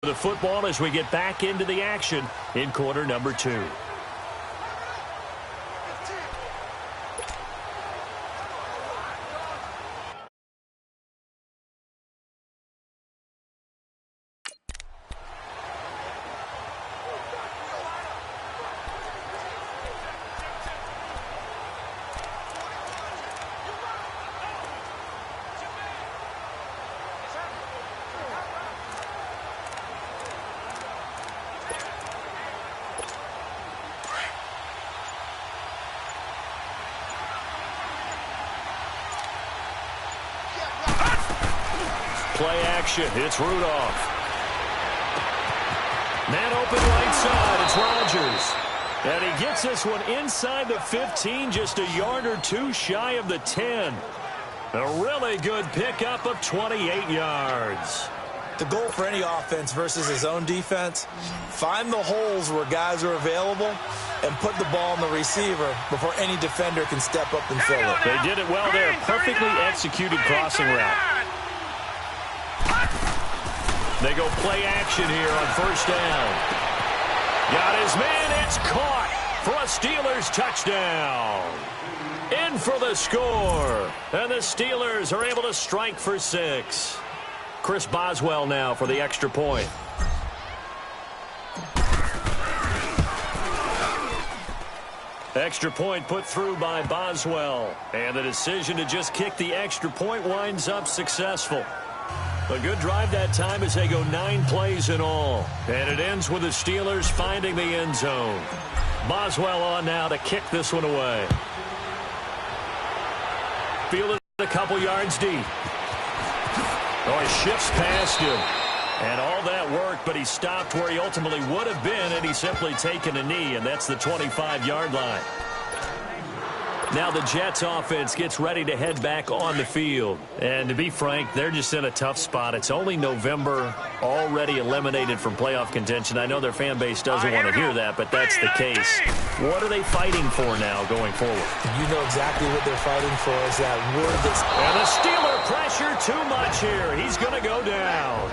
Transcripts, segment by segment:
The football as we get back into the action in quarter number 2. Play action. It's Rudolph. Man open right side. It's Rodgers. And he gets this one inside the 15, just a yard or two shy of the 10. A really good pickup of 28 yards. The goal for any offense versus his own defense, find the holes where guys are available and put the ball on the receiver before any defender can step up and fill it. They did it well there. Perfectly executed crossing route. They go play action here on first down. Got his man. It's caught for a Steelers touchdown. In for the score. And the Steelers are able to strike for 6. Chris Boswell now for the extra point. Extra point put through by Boswell. And the decision to just kick the extra point winds up successful. A good drive that time as they go 9 plays in all. And it ends with the Steelers finding the end zone. Boswell on now to kick this one away. Fielded a couple yards deep. Oh, he shifts past him. And all that work, but he stopped where he ultimately would have been, and he's simply taken a knee, and that's the 25-yard line. Now the Jets offense gets ready to head back on the field. And to be frank, they're just in a tough spot. It's only November, already eliminated from playoff contention. I know their fan base doesn't want to hear that, but that's the case. What are they fighting for now going forward? You know exactly what they're fighting for is that word that's... And the Steeler pressure too much here. He's going to go down.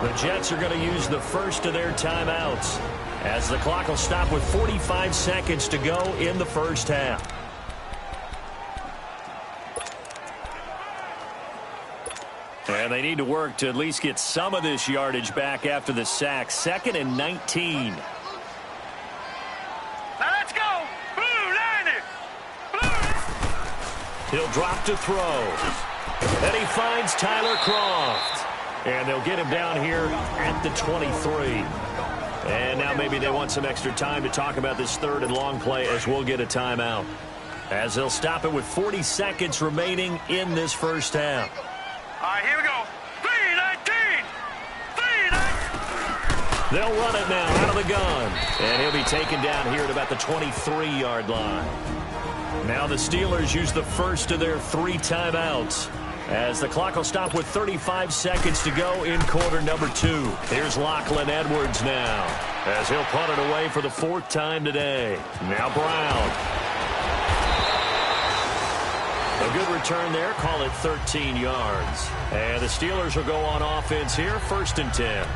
The Jets are going to use the first of their timeouts as the clock will stop with 45 seconds to go in the first half. And they need to work to at least get some of this yardage back after the sack. 2nd and 19. Now let's go. Blue line it. Blue. He'll drop to throw. Then he finds Tyler Croft. And they'll get him down here at the 23. And now maybe they want some extra time to talk about this 3rd and long play as we'll get a timeout. As they'll stop it with 40 seconds remaining in this first half. All right, here we go. 3-19. 3-19. They'll run it now out of the gun. And he'll be taken down here at about the 23-yard line. Now the Steelers use the first of their 3 timeouts. As the clock will stop with 35 seconds to go in quarter number 2. Here's Lachlan Edwards now. As he'll punt it away for the 4th time today. Now Brown. A good return there. Call it 13 yards. And the Steelers will go on offense here. 1st and 10.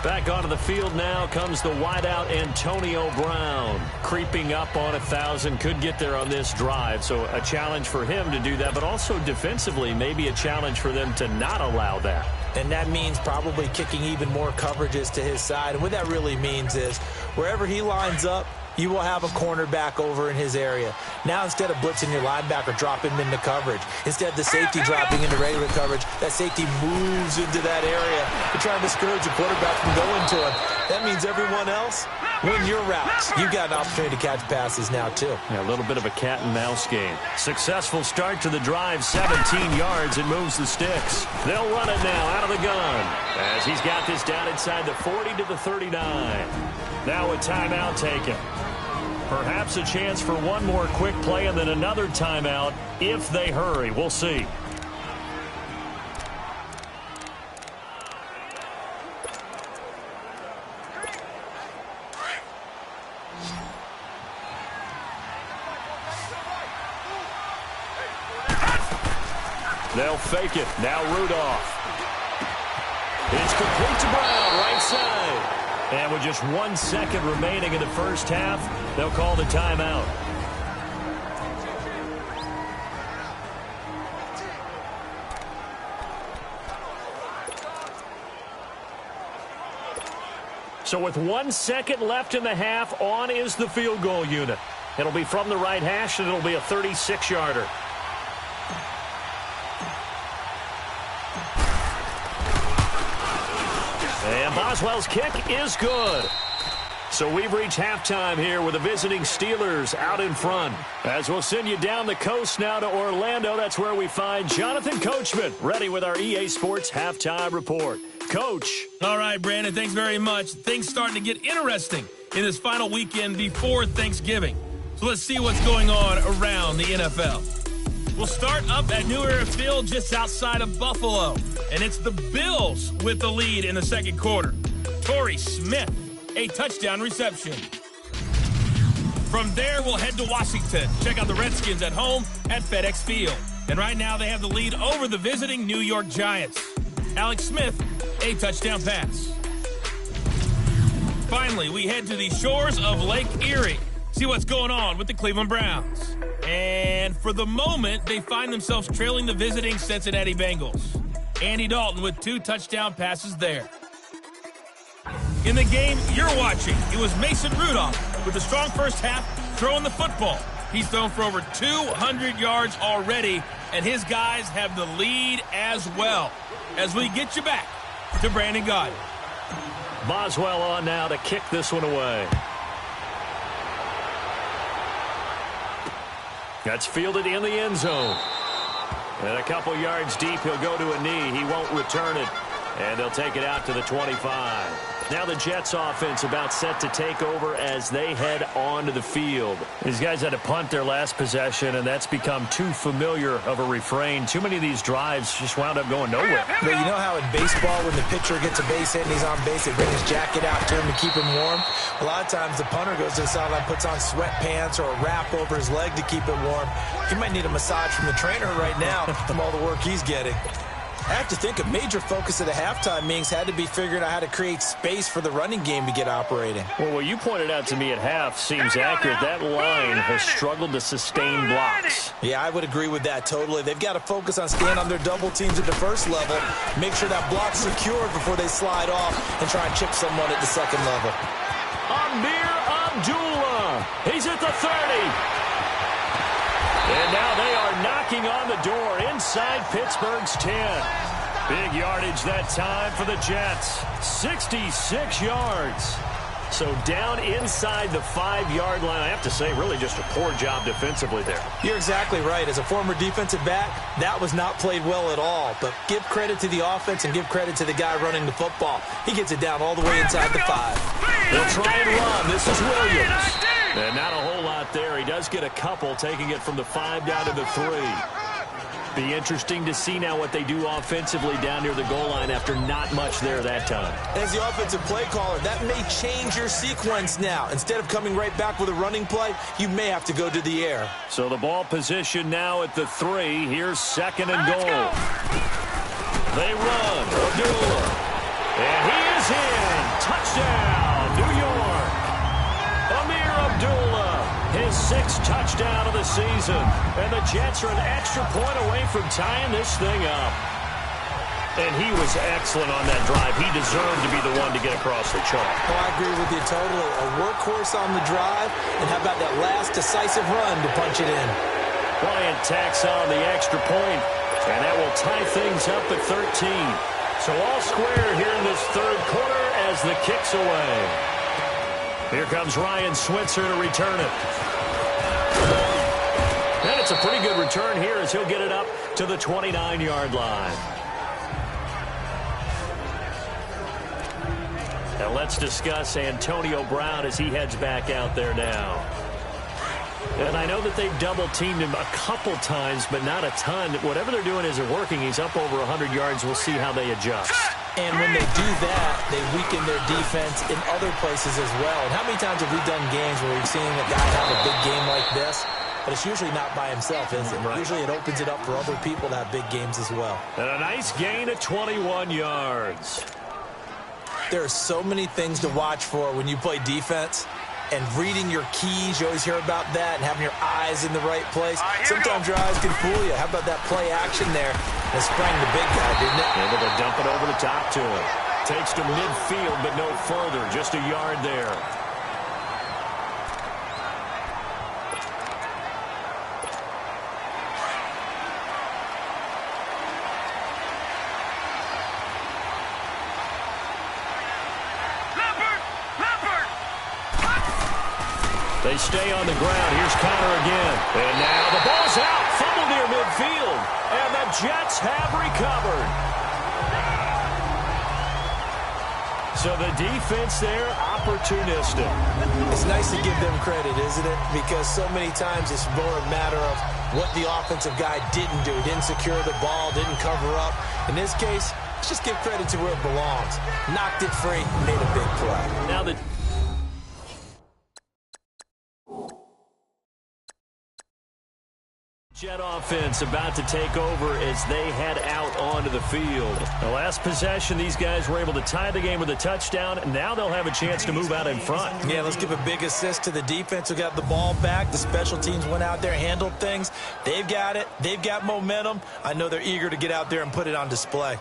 Back onto the field now comes the wideout Antonio Brown. Creeping up on 1,000. Could get there on this drive. So a challenge for him to do that. But also defensively, maybe a challenge for them to not allow that. And that means probably kicking even more coverages to his side. And what that really means is wherever he lines up, you will have a cornerback over in his area. Now instead of blitzing your linebacker, drop him into coverage. Instead of the safety dropping into regular coverage, that safety moves into that area to try and discourage the quarterback from going to him. That means everyone else, win your routes. You've got an opportunity to catch passes now too. Yeah, a little bit of a cat and mouse game. Successful start to the drive, 17 yards. It moves the sticks. They'll run it now out of the gun as he's got this down inside the 40 to the 39. Now a timeout taken. Perhaps a chance for one more quick play and then another timeout if they hurry. We'll see. They'll fake it. Now Rudolph. In It's complete to Brown, right side. And with just 1 second remaining in the first half, they'll call the timeout. So with 1 second left in the half, on is the field goal unit. It'll be from the right hash, and it'll be a 36-yarder. And Boswell's kick is good. So we've reached halftime here with the visiting Steelers out in front. As we'll send you down the coast now to Orlando, that's where we find Jonathan Coachman, ready with our EA Sports Halftime Report. Coach. All right, Brandon, thanks very much. Things starting to get interesting in this final weekend before Thanksgiving. So let's see what's going on around the NFL. We'll start up at New Era Field just outside of Buffalo. And it's the Bills with the lead in the second quarter. Torrey Smith, a touchdown reception. From there, we'll head to Washington. Check out the Redskins at home at FedEx Field. And right now, they have the lead over the visiting New York Giants. Alex Smith, a touchdown pass. Finally, we head to the shores of Lake Erie. See what's going on with the Cleveland Browns. And for the moment, they find themselves trailing the visiting Cincinnati Bengals. Andy Dalton with 2 touchdown passes there. In the game you're watching, it was Mason Rudolph with a strong first half throwing the football. He's thrown for over 200 yards already, and his guys have the lead as well. As we get you back to Brandon Gaudin. Boswell on now to kick this one away. That's fielded in the end zone. And a couple yards deep, he'll go to a knee. He won't return it. And they'll take it out to the 25. Now the Jets offense about set to take over as they head onto the field. These guys had to punt their last possession, and that's become too familiar of a refrain. Too many of these drives just wound up going nowhere. But you know how in baseball, when the pitcher gets a base hit and he's on base, they bring his jacket out to him to keep him warm? A lot of times the punter goes to the sideline, puts on sweatpants or a wrap over his leg to keep it warm. He might need a massage from the trainer right now from all the work he's getting. I have to think a major focus of the halftime meetings had to be figuring out how to create space for the running game to get operating. Well, what you pointed out to me at half seems accurate. That line has struggled to sustain blocks. Yeah, I would agree with that totally. They've got to focus on staying on their double teams at the first level, make sure that block's secured before they slide off and try and chip someone at the second level. Amir Abdullah. He's at the 30. And now they are knocking on the door inside Pittsburgh's 10. Big yardage that time for the Jets. 66 yards. So down inside the 5-yard line. I have to say, really just a poor job defensively there. You're exactly right. As a former defensive back, that was not played well at all. But give credit to the offense and give credit to the guy running the football. He gets it down all the way inside the 5. They'll try and run. This is Williams. And not a whole lot there. He does get a couple, taking it from the 5 down to the 3. Be interesting to see now what they do offensively down near the goal line after not much there that time. As the offensive play caller, that may change your sequence now. Instead of coming right back with a running play, you may have to go to the air. So the ball position now at the 3. Here's second and goal. They run. Abdullah. And he is in. Touchdown, New York. Amir Abdullah, his 6th touchdown of the season. And the Jets are an extra point away from tying this thing up. And he was excellent on that drive. He deserved to be the one to get across the chalk. Oh, I agree with you totally. A workhorse on the drive. And how about that last decisive run to punch it in? Bryant tacks on the extra point. And that will tie things up at 13. So all square here in this third quarter as the kick's away. Here comes Ryan Switzer to return it. And it's a pretty good return here as he'll get it up to the 29-yard line. Now let's discuss Antonio Brown as he heads back out there now. And I know that they've double-teamed him a couple times, but not a ton. Whatever they're doing isn't working. He's up over 100 yards. We'll see how they adjust. And when they do that, they weaken their defense in other places as well. And how many times have we done games where we've seen a guy have a big game like this? But it's usually not by himself, is it? Right. Usually it opens it up for other people to have big games as well. And a nice gain of 21 yards. There are so many things to watch for when you play defense. And reading your keys, you always hear about that, and having your eyes in the right place. Sometimes your eyes can fool you. How about that play action there? It sprang the big guy, didn't it? Able to dump it over the top to him. Takes to midfield, but no further. Just a yard there. They stay on the ground. Here's Connor again. And now the ball's out. Fumble near midfield. And the Jets have recovered. So the defense there, opportunistic. It's nice to give them credit, isn't it? Because so many times it's more a matter of what the offensive guy didn't do. Didn't secure the ball, didn't cover up. In this case, let's just give credit to where it belongs. Knocked it free, made a big play. Now the Jet offense about to take over as they head out onto the field. The last possession, these guys were able to tie the game with a touchdown, and now they'll have a chance to move out in front. Yeah, let's give a big assist to the defense who got the ball back. The special teams went out there, handled things. They've got it. They've got momentum. I know they're eager to get out there and put it on display.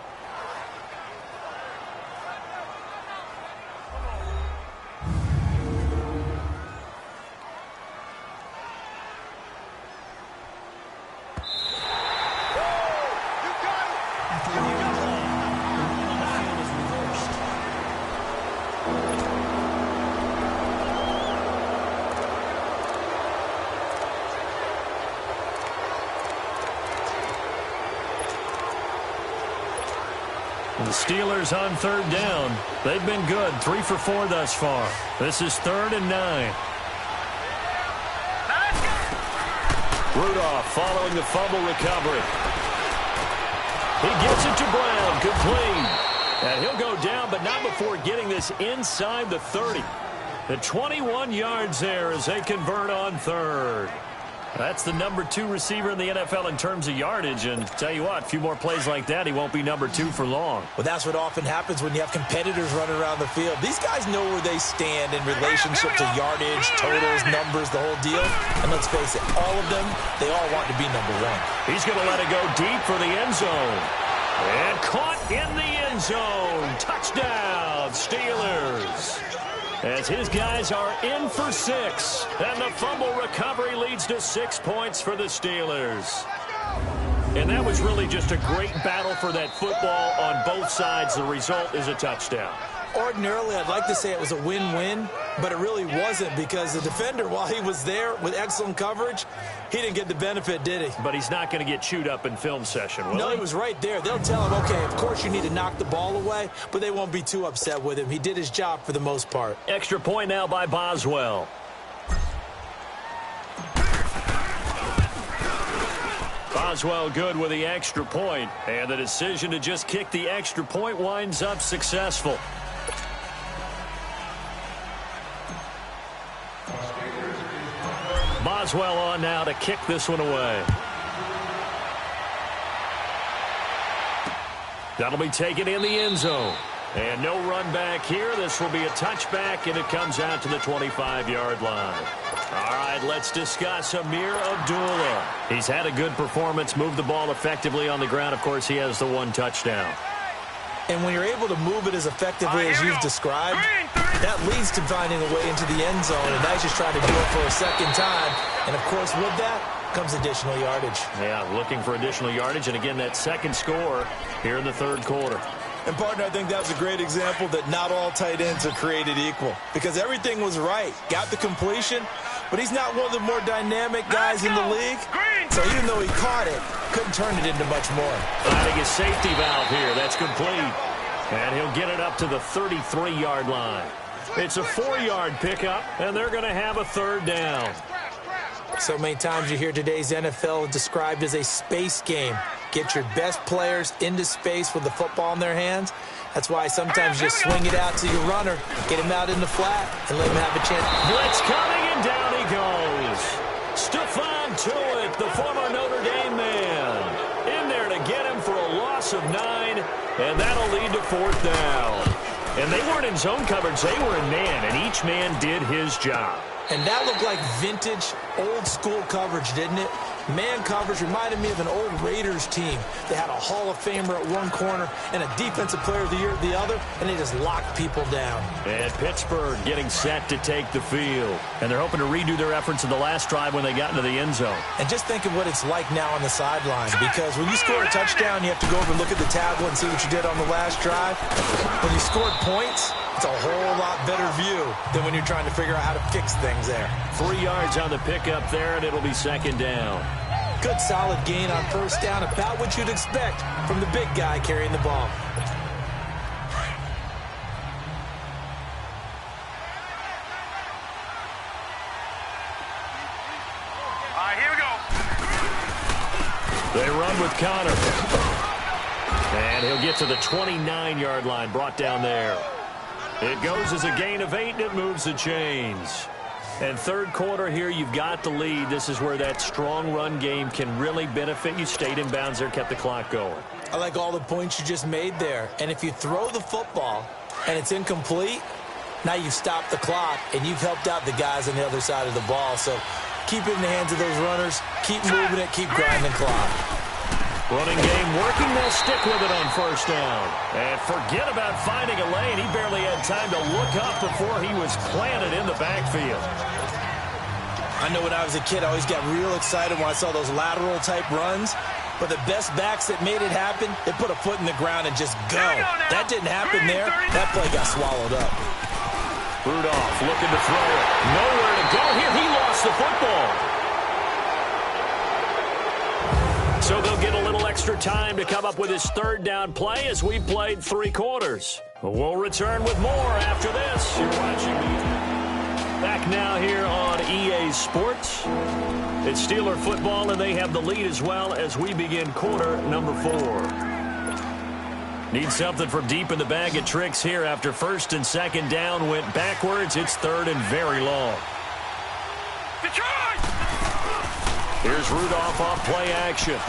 The Steelers on third down. They've been good, 3 for 4 thus far. This is 3rd and 9. Rudolph following the fumble recovery. He gets it to Brown, complete. And he'll go down, but not before getting this inside the 30. The 21 yards there as they convert on third. That's the number 2 receiver in the NFL in terms of yardage, and tell you what, a few more plays like that, he won't be number 2 for long. Well, that's what often happens when you have competitors running around the field. These guys know where they stand in relationship to yardage, totals, numbers, the whole deal. And let's face it, all of them, they all want to be number 1. He's going to let it go deep for the end zone. And caught in the end zone. Touchdown, Steelers. As his guys are in for 6. And the fumble recovery leads to 6 points for the Steelers. And that was really just a great battle for that football on both sides. The result is a touchdown. Ordinarily, I'd like to say it was a win-win, but it really wasn't because the defender, while he was there with excellent coverage, he didn't get the benefit, did he? But he's not going to get chewed up in film session, will he? No, he was right there. They'll tell him, okay, of course you need to knock the ball away, but they won't be too upset with him. He did his job for the most part. Extra point now by Boswell. Boswell good with the extra point, and the decision to just kick the extra point winds up successful. Boswell on now to kick this one away. That'll be taken in the end zone. And no run back here. This will be a touchback, and it comes out to the 25-yard line. All right, let's discuss Amir Abdullah. He's had a good performance, moved the ball effectively on the ground. Of course, he has the 1 touchdown. And when you're able to move it as effectively as you've described, that leads to finding a way into the end zone, and now he's just trying to do it for a second time. And, of course, with that comes additional yardage. Yeah, looking for additional yardage, and again, that second score here in the 3rd quarter. And, partner, I think that was a great example that not all tight ends are created equal because everything was right. Got the completion, but he's not one of the more dynamic guys in the league. So even though he caught it, couldn't turn it into much more. Finding a safety valve here. That's complete. And he'll get it up to the 33-yard line. It's a 4-yard pickup, and they're going to have a 3rd down. So many times you hear today's NFL described as a space game. Get your best players into space with the football in their hands. That's why sometimes you swing it out to your runner, get him out in the flat, and let him have a chance. Blitz coming, and down he goes. Stephon Tuitt, the former Notre Dame man, in there to get him for a loss of 9, and that'll lead to 4th down. And they weren't in zone coverage. They were in man, and each man did his job. And that looked like vintage, old-school coverage, didn't it? Man coverage reminded me of an old Raiders team. They had a Hall of Famer at one corner and a Defensive Player of the Year at the other, and they just locked people down. And Pittsburgh getting set to take the field. And they're hoping to redo their efforts in the last drive when they got into the end zone. And just think of what it's like now on the sideline, because when you score a touchdown, you have to go over and look at the tablet and see what you did on the last drive. When you scored points, it's a whole lot better view than when you're trying to figure out how to fix things there. 3 yards on the pickup there, and it'll be second down. Good solid gain on first down, about what you'd expect from the big guy carrying the ball. All right, here we go. They run with Connor. And he'll get to the 29-yard line, brought down there. It goes as a gain of 8, and it moves the chains. And third quarter here, you've got the lead. This is where that strong run game can really benefit you. Stayed in bounds there, kept the clock going. I like all the points you just made there. And if you throw the football and it's incomplete, now you've stopped the clock and you've helped out the guys on the other side of the ball. So keep it in the hands of those runners. Keep moving it. Keep grinding clock. Running game working. They'll stick with it on first down. And forget about finding a lane. He barely had time to look up before he was planted in the backfield. I know when I was a kid, I always got real excited when I saw those lateral-type runs. But the best backs that made it happen, they put a foot in the ground and just go. That didn't happen there. That play got swallowed up. Rudolph looking to throw it. Nowhere to go here. He lost the football. So they'll get a little extra time to come up with his third down play as we played 3 quarters. We'll return with more after this. You're watching back now here on EA Sports. It's Steeler football, and they have the lead as well as we begin quarter number 4. Need something from deep in the bag of tricks here after first and second down went backwards. It's third and very long. Detroit! Here's Rudolph off play action.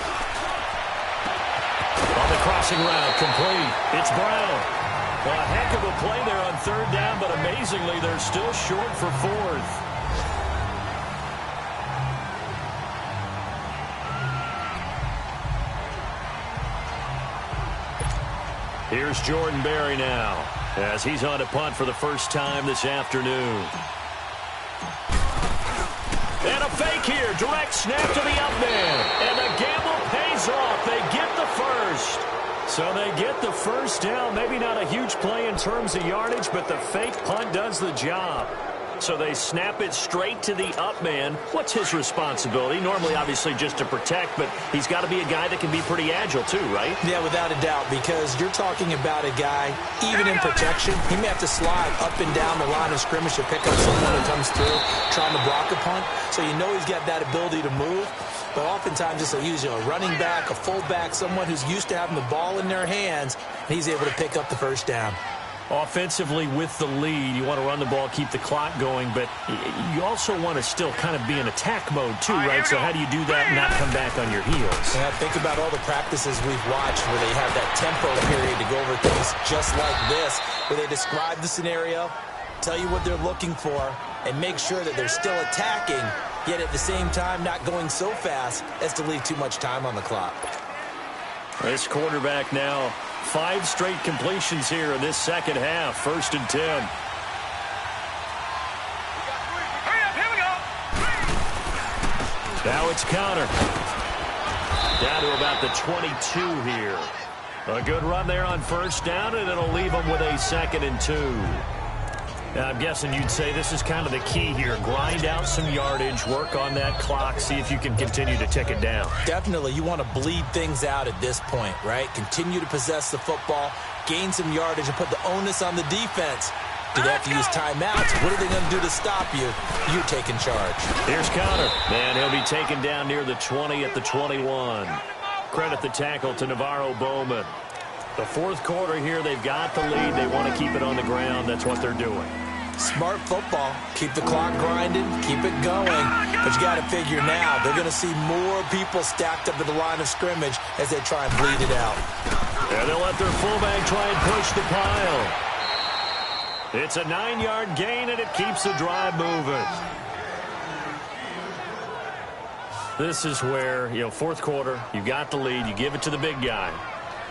On the crossing route, complete. It's Brown. Well, a heck of a play there on third down, but amazingly, they're still short for fourth. Here's Jordan Berry now, as he's on to punt for the first time this afternoon. And a fake here. Direct snap to the up man. And the gamble pays off. They get the first. So they get the first down. Maybe not a huge play in terms of yardage, but the fake punt does the job. So they snap it straight to the up man. What's his responsibility? Normally, obviously, just to protect, but he's got to be a guy that can be pretty agile too, right? Yeah, without a doubt, because you're talking about a guy, even in protection, he may have to slide up and down the line of scrimmage to pick up someone who comes through trying to block a punt. So you know he's got that ability to move. But oftentimes it's usually a running back, a fullback, someone who's used to having the ball in their hands, and he's able to pick up the first down. Offensively with the lead, you want to run the ball, keep the clock going, but you also want to still kind of be in attack mode too, right? So how do you do that and not come back on your heels? Yeah, think about all the practices we've watched where they have that tempo period to go over things just like this, where they describe the scenario, tell you what they're looking for, and make sure that they're still attacking, yet at the same time not going so fast as to leave too much time on the clock. This quarterback now, 5 straight completions here in this second half. First and 10. Hurry up, here we go. Now it's Connor. Down to about the 22 here. A good run there on first down, and it'll leave them with a second and 2. Now, I'm guessing you'd say this is kind of the key here. Grind out some yardage, work on that clock, see if you can continue to tick it down. Definitely. You want to bleed things out at this point, right? Continue to possess the football, gain some yardage, and put the onus on the defense. Do they have to use timeouts? What are they going to do to stop you? You're taking charge. Here's Connor, and he'll be taken down near the 20 at the 21. Credit the tackle to Navarro Bowman. The fourth quarter here, they've got the lead. They want to keep it on the ground. That's what they're doing. Smart football. Keep the clock grinding. Keep it going. But you got to figure now, they're going to see more people stacked up at the line of scrimmage as they try and bleed it out. And they'll let their fullback try and push the pile. It's a 9-yard gain, and it keeps the drive moving. This is where, fourth quarter, you got the lead, you give it to the big guy.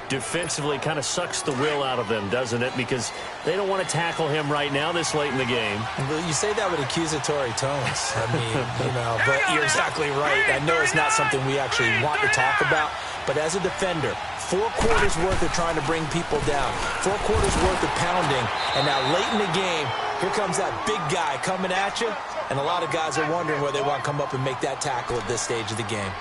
Defensively kind of sucks the will out of them, doesn't it? Because they don't want to tackle him right now this late in the game. Well, you say that with accusatory tones. I mean, but you're exactly right. I know it's not something we actually want to talk about, but as a defender, 4 quarters worth of trying to bring people down, 4 quarters worth of pounding, and now late in the game, here comes that big guy coming at you, and a lot of guys are wondering where they want to come up and make that tackle at this stage of the game.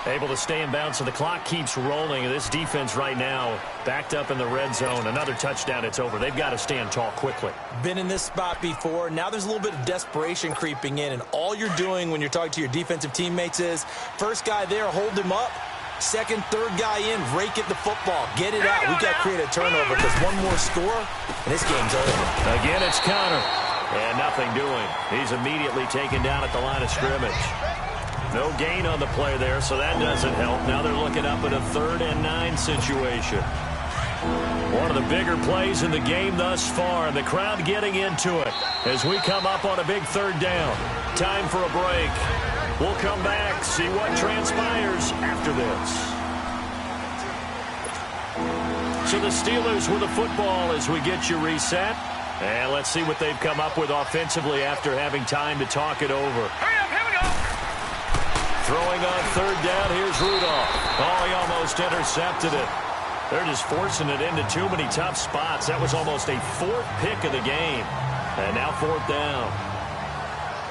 Able to stay in bounds, so the clock keeps rolling. This defense right now backed up in the red zone. Another touchdown, it's over. They've got to stand tall quickly. Been in this spot before. Now there's a little bit of desperation creeping in, and all you're doing when you're talking to your defensive teammates is, first guy there, hold him up. Second, third guy in, rake at the football. Get it out. We got to create a turnover because one more score, and this game's over. Again, it's Connor. And nothing doing. He's immediately taken down at the line of scrimmage. No gain on the play there, so that doesn't help. Now they're looking up at a 3rd and 9 situation. One of the bigger plays in the game thus far, and the crowd getting into it as we come up on a big 3rd down. Time for a break. We'll come back, see what transpires after this. So the Steelers with the football as we get you reset. And let's see what they've come up with offensively after having time to talk it over. Hurry up, here we go. Throwing on 3rd down, here's Rudolph. Oh, he almost intercepted it. They're just forcing it into too many tough spots. That was almost a 4th pick of the game. And now 4th down.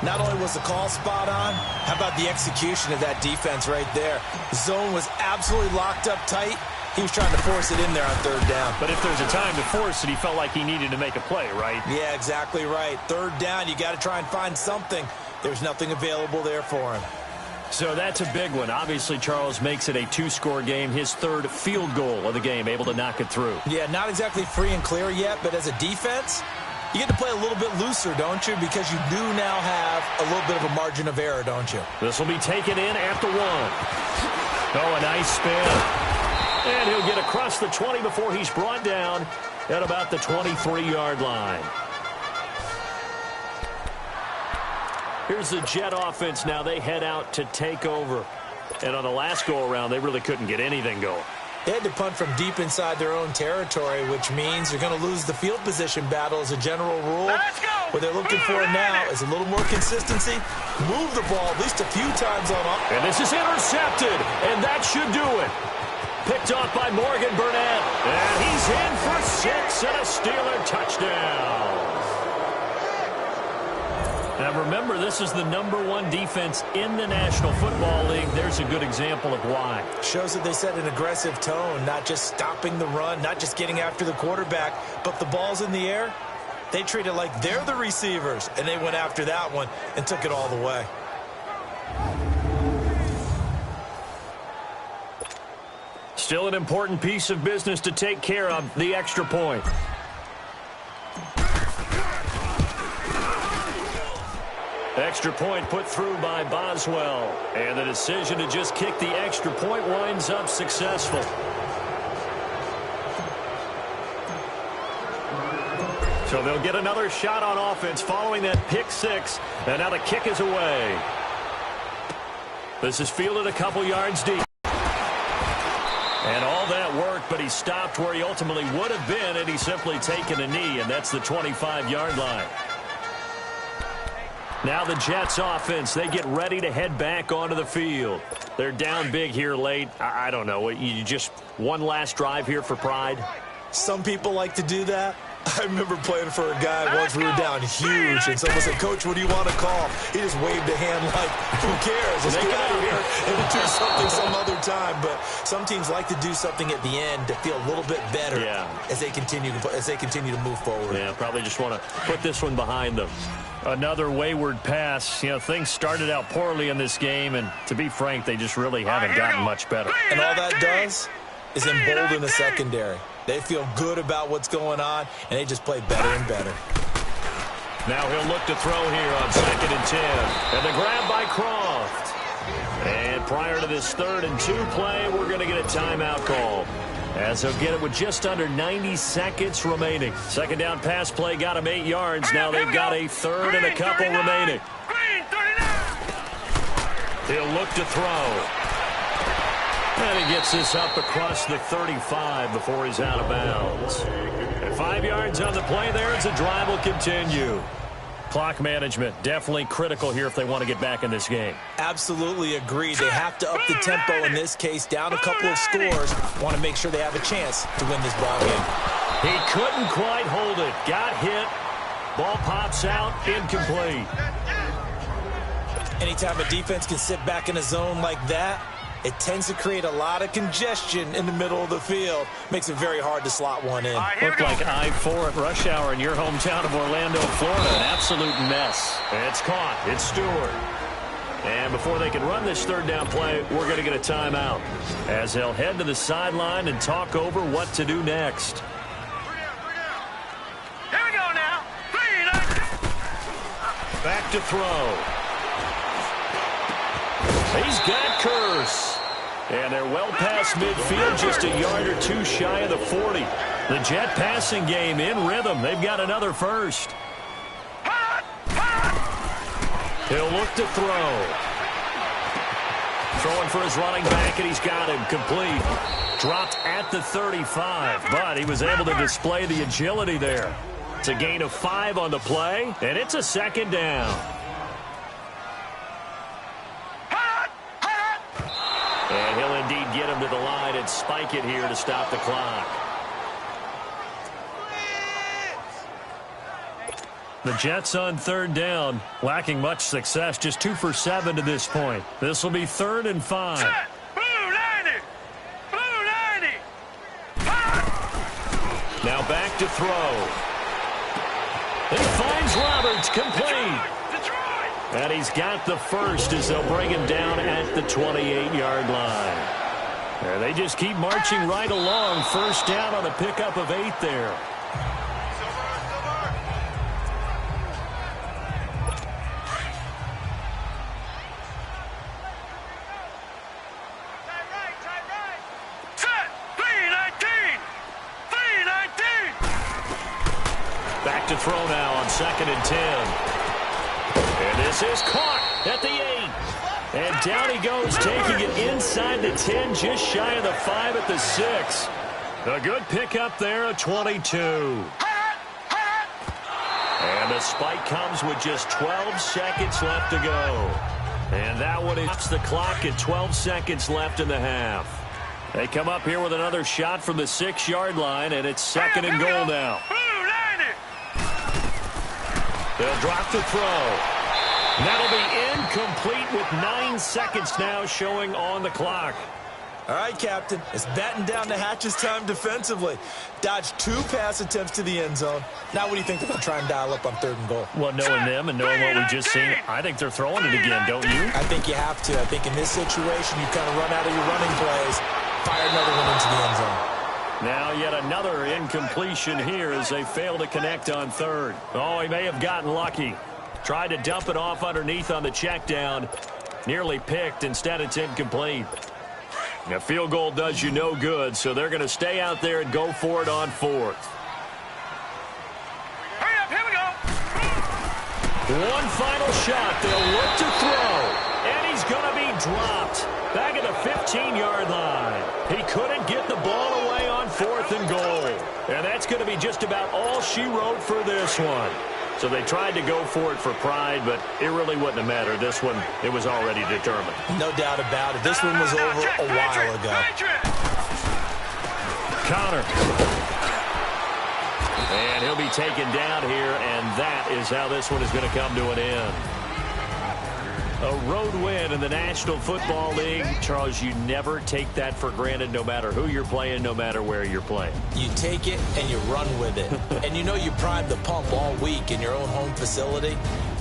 Not only was the call spot on, how about the execution of that defense right there? The zone was absolutely locked up tight. He was trying to force it in there on 3rd down. But if there's a time to force it, he felt like he needed to make a play, right? Yeah, exactly right. 3rd down, you got to try and find something. There's nothing available there for him. So that's a big one. Obviously, Charles makes it a 2-score game. His 3rd field goal of the game, able to knock it through. Yeah, not exactly free and clear yet, but as a defense, you get to play a little bit looser, don't you? Because you do now have a little bit of a margin of error, don't you? This will be taken in at the 1. Oh, a nice spin. And he'll get across the 20 before he's brought down at about the 23-yard line. Here's the Jet offense now. They head out to take over. And on the last go-around, they really couldn't get anything going. They had to punt from deep inside their own territory, which means you're going to lose the field position battle as a general rule. What they're looking for now is a little more consistency. Move the ball at least a few times on up. And this is intercepted, and that should do it. Picked off by Morgan Burnett. And he's in for 6 and a Steeler touchdown. Now remember, this is the #1 defense in the National Football League. There's a good example of why. Shows that they set an aggressive tone, not just stopping the run, not just getting after the quarterback, but the ball's in the air. They treat it like they're the receivers, and they went after that one and took it all the way. Still an important piece of business to take care of, the extra point. Extra point put through by Boswell. And the decision to just kick the extra point winds up successful. So they'll get another shot on offense following that pick 6. And now the kick is away. This is fielded a couple yards deep. And all that work, but he stopped where he ultimately would have been had he simply taken a knee, and that's the 25-yard line. Now the Jets offense, they get ready to head back onto the field. They're down big here late. I don't know. You just one last drive here for pride? Some people like to do that. I remember playing for a guy once we were down huge, and someone said, "Coach, what do you want to call?" He just waved a hand like, who cares? Let's get out of here and do something some other time. But some teams like to do something at the end to feel a little bit better as they continue to move forward. Yeah, probably just want to put this one behind them. Another wayward pass. You know, things started out poorly in this game, and to be frank, they just really haven't gotten much better. And all that does is embolden the secondary. They feel good about what's going on, and they just play better and better. Now he'll look to throw here on 2nd and 10. And the grab by Croft. And prior to this 3rd and 2 play, we're going to get a timeout call. as he'll get it with just under 90 seconds remaining. Second down pass play got him 8 yards. Now they've got a third and a couple remaining. He'll look to throw. And he gets this up across the 35 before he's out of bounds. And 5 yards on the play there as the drive will continue. Clock management definitely critical here if they want to get back in this game. Absolutely agreed. They have to up the tempo in this case, down a couple of scores. Want to make sure they have a chance to win this ball game. He couldn't quite hold it. Got hit. Ball pops out. Incomplete. Anytime a defense can sit back in a zone like that, it tends to create a lot of congestion in the middle of the field. Makes it very hard to slot one in. Looked like I-4 at rush hour in your hometown of Orlando, Florida. An absolute mess. It's caught. It's Stewart. And before they can run this third down play, we're going to get a timeout as they'll head to the sideline and talk over what to do next. Here we go now. Back to throw. He's got Curse. And they're well past midfield, just a yard or two shy of the 40. The Jet passing game in rhythm. They've got another first. He'll look to throw. Throwing for his running back, and he's got him complete. Dropped at the 35, but he was able to display the agility there. It's a gain of 5 on the play, and it's a second down. And he'll indeed get him to the line and spike it here to stop the clock. The Jets on third down, lacking much success, just 2 for 7 to this point. This will be 3rd and 5. Set. Blue 90. Blue 90. Now back to throw. He finds Roberts, complete. Detroit. And he's got the first as they'll bring him down at the 28-yard line. And they just keep marching right along. First down on a pickup of 8 there. Back to throw now on 2nd and 10. And this is caught at the 8. And down he goes, taking it inside the 10, just shy of the 5 at the 6. A good pickup there, a 22. And the spike comes with just 12 seconds left to go. And that one hits the clock at 12 seconds left in the half. They come up here with another shot from the 6-yard line, and it's 2nd and goal now. They'll drop the throw. That'll be incomplete with 9 seconds now showing on the clock. All right, Captain. It's batten down the hatches time defensively. Dodged 2 pass attempts to the end zone. Now what do you think they're going to try and dial up on 3rd and goal? Well, knowing them and knowing what we've just seen, I think they're throwing it again, don't you? I think you have to. I think in this situation, you kind of run out of your running plays, fire another one into the end zone. Now yet another incompletion here as they fail to connect on 3rd. Oh, he may have gotten lucky. Tried to dump it off underneath on the check down. Nearly picked. Instead, it's incomplete. A field goal does you no good, so they're going to stay out there and go for it on 4th. Hurry up, here we go. One final shot. They'll look to throw. And he's going to be dropped. Back at the 15-yard line. He couldn't get the ball away on 4th and goal. And that's going to be just about all she wrote for this one. So they tried to go for it for pride, but it really wouldn't have mattered. This one, it was already determined. No doubt about it. This one was over a while ago. Connor. And he'll be taken down here, and that is how this one is going to come to an end. A road win in the National Football League. Charles, you never take that for granted no matter who you're playing, no matter where you're playing. You take it and you run with it. And you know you primed the pump all week in your own home facility.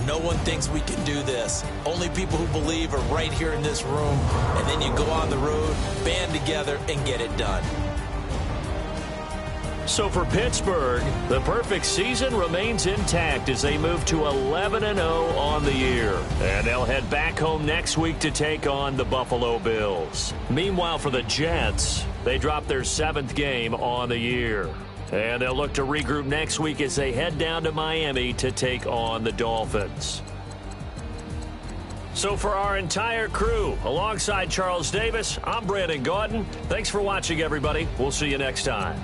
No one thinks we can do this. Only people who believe are right here in this room. And then you go on the road, band together, and get it done. So for Pittsburgh, the perfect season remains intact as they move to 11-0 on the year. And they'll head back home next week to take on the Buffalo Bills. Meanwhile, for the Jets, They drop their 7th game on the year. And they'll look to regroup next week as they head down to Miami to take on the Dolphins. So for our entire crew, alongside Charles Davis, I'm Brandon Gaudin. Thanks for watching, everybody. We'll see you next time.